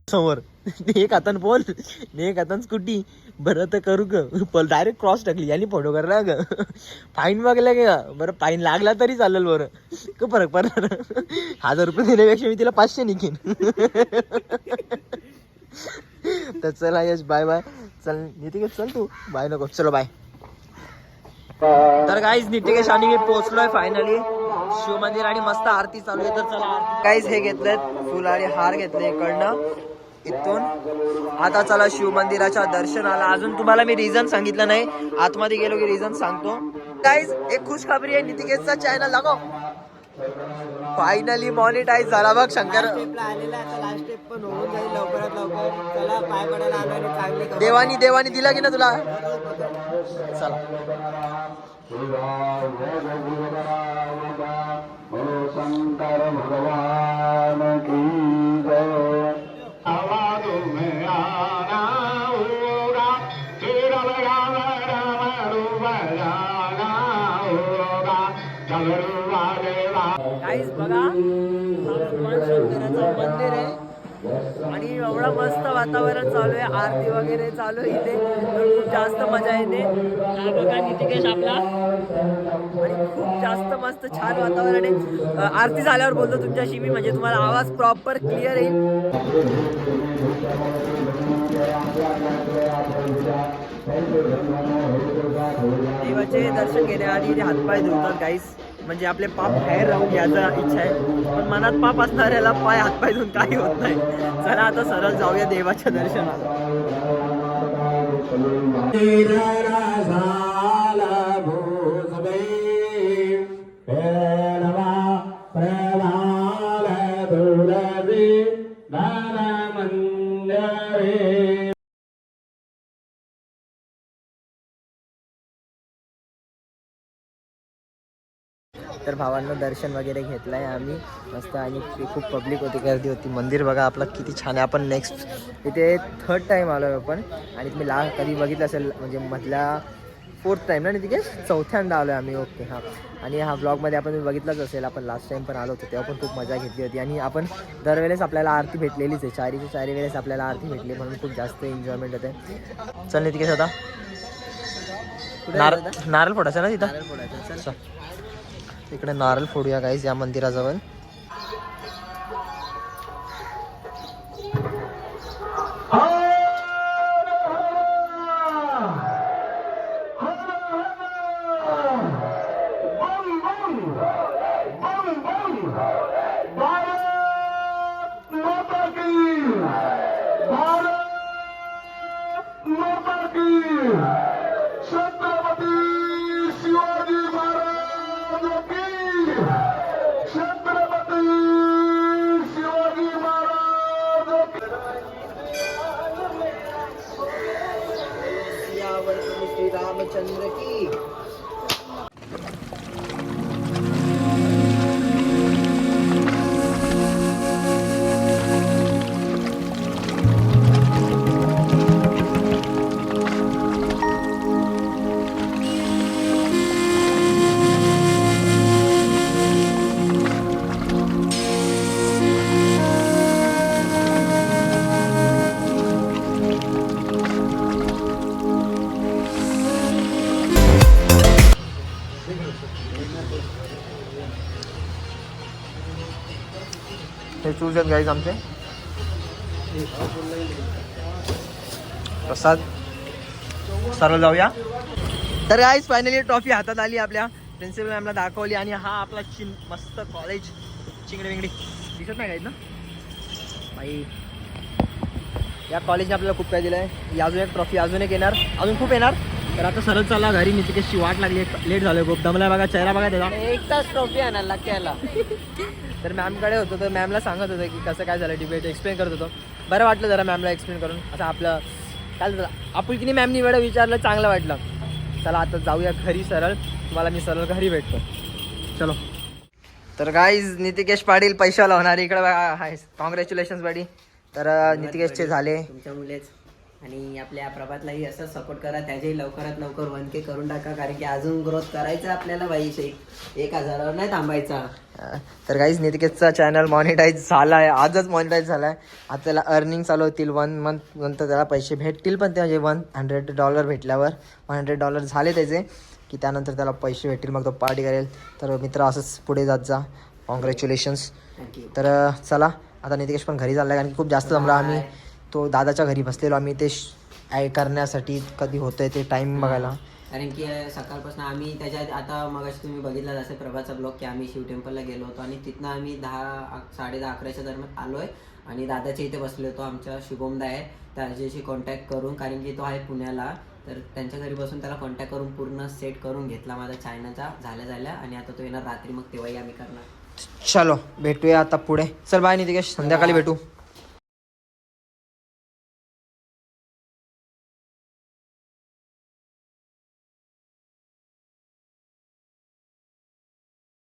समोर एक हातान बोल एक हातान स्कूटी बरं तर करू ग पण डायरेक्ट क्रॉस टाकली आणि फोटो करला ग फाईन मागला ग बरं फाईन लागला तरी चालेल बरं का फरक पडणार 1000 रुपये देण्यापेक्षा मी तिला 500 निघेन तर चला यश बाय बाय चल नितिकेश चल तू बाय नको चलो बाय. तर गाईज नितिकेश आणि मी पोहोचलोय फायनली शिव मंदिर आणि मस्त आरती चालू आहे. तर चला गाईज हे घेतलेत फुल आणि हार घेतले इकडनं इथून. आता चला शिव मंदिराच्या दर्शनाला. अजून तुम्हाला मी रिझन सांगितलं नाही, आतमध्ये गेलो की रिझन सांगतो. गाईज एक खुशखबरी आहे, नितिकेशचा चॅनल लागो फायनली मॉनिटाईज झाला बघ. शंकर लास्ट स्टेप पण होऊन जाईल लवकरात लवकर. चला पाय पडायला आलो चांगली देवानी दिला की ना तुला. चला शंकर भगवान की जय. आवाज़ों में आना होगा, तेरा राम राम रूप जाना होगा, चलो आगे गाईज बघा भगवान शंकराचं मंदिर आहे आणि एवढं मस्त वातावरण चालू आहे, आरती वगैरे चालू आहे इथे. तर खूप जास्त मजा येते. हा बघा नितिकेश आपला आणि खूप जास्त मस्त छान वातावरण आहे. आरती झाल्यावर बोलतो तुमच्याशी मी, म्हणजे तुम्हाला आवाज प्रॉपर क्लिअर येईल. देवाचे दर्शन घेण्याआधी इथे हातपाय धुतात गाईस, म्हणजे आपले पाप बाहेर राहून घ्यायचा इच्छा आहे. पण मनात पाप असणाऱ्याला पाय हातपाय धुवून काही होत नाही. चला आता सरळ जाऊया देवाच्या दर्शनाला. तर भावांना दर्शन वगैरे घेतलंय आम्ही मस्त आणि खूप पब्लिक होती, गर्दी होती. मंदिर बघा आपलं किती छान आहे. आपण नेक्स्ट इथे 3rd टाईम आलो आहे आपण आणि तुम्ही कधी बघितलं असेल म्हणजे मधल्या 4th टाईम ना तिथे 4थ्यांदा आलो आहे आम्ही. ओके हां. आणि हा ब्लॉगमध्ये आपण बघितलंच असेल, आपण लास्ट टाईम पण आलो होतो तेव्हा पण खूप मजा घेतली होती. आणि आपण दरवेळेस आपल्याला आरती भेटलेलीच आहे, चारी वेळेस आपल्याला आरती भेटली म्हणून खूप जास्त एन्जॉयमेंट होते. चल नितिकेश आता नारळ फोडायचं ना तिथं. इकडे नारळ फोडूया गाईज या मंदिराजवळ. श्री रामचंद्र की. हे शूज आहेत गाईज आमचे. प्रसाद सरळ जाऊया. तर गाईज फायनली ट्रॉफी हातात आली, आपल्या प्रिन्सिपल मॅमला दाखवली. आणि हा आपला मस्त कॉलेज चिंगडी विंगडी दिसत नाही गाईज ना बाई. या कॉलेजने आपल्याला खूप काय दिलं आहे. अजून एक ट्रॉफी अजून एक येणार, अजून खूप येणार. तर आता सरळ चला घरी. नितिकेशची वाट लागली, लेट झालं खूप. दमला बघा, चेहरा बघा त्याचा. एक तास ट्रॉफी आणायला लागते. तर मॅमकडे होतो, तर मॅमला सांगत होतं की कसं काय झालं डिबेट, एक्सप्लेन करत होतो. बरं वाटलं जरा मॅमला एक्सप्लेन करून. असं आपलं काय आपुलकीने मॅमनी वेळा विचारलं, चांगलं वाटलं. चला आता जाऊया घरी सरळ. तुम्हाला मी सरळ घरी भेटतो. चलो. तर गाईज नितिकेश पाटील पैशाला होणार इकडे बघा. हाय कॉंग्रॅच्युलेशन्स पाटील. तर नितिकेशचे झाले तुमच्या मुलेच आणि आपल्या प्रभातलाही असंच सपोर्ट करा, त्याच्याही लवकरात लवकर 1K करून टाका, कारण की अजून ग्रोथ करायचं आपल्याला भाई. 1,000वर नाही थांबायचा. तर काहीच नितिकेतचा चॅनल मॉनिटाईज झाला आहे, आजच मॉनिटाईज झाला आहे. आता त्याला अर्निंग चालू होतील 1 मंथ नंतर, त्याला पैसे भेटतील. पण ते म्हणजे $100 भेटल्यावर $100 झाले त्याचे की त्यानंतर त्याला पैसे भेटतील, मग तो पार्टी करेल. तर मित्र असंच पुढे जात जा. कॉंग्रॅच्युलेशन्स. थँक्यू. तर चला आता नितिकेश पण घरी चालला आहे, कारण की खूप जास्त जमला. आम्ही तो दादाच्या घरी बसलेलो आम्ही ते करण्यासाठी, कधी होतंय ते टाईम बघायला. कारण की सकाळपासून आम्ही त्याच्यात आता मगाशी तुम्ही बघितला जसं प्रभातचा ब्लॉग की आम्ही शिव टेम्पलला गेलो होतो आणि तिथनं आम्ही 10-10:30-11च्या दरम्यान आलो आहे आणि दादाच्या इथे बसलो होतो. आमच्या शुभमदा आहे त्याच्याशी कॉन्टॅक्ट करून, कारण की तो आहे पुण्याला, तर त्यांच्या घरी बसून त्याला कॉन्टॅक्ट करून पूर्ण सेट करून घेतला माझा चायनाचा झाल्या आणि आता तो येणार रात्री, मग तेव्हाही आम्ही करणार. चलो भेटूया आता पुढे. चल बाय नितिकेश, संध्याकाळी भेटू.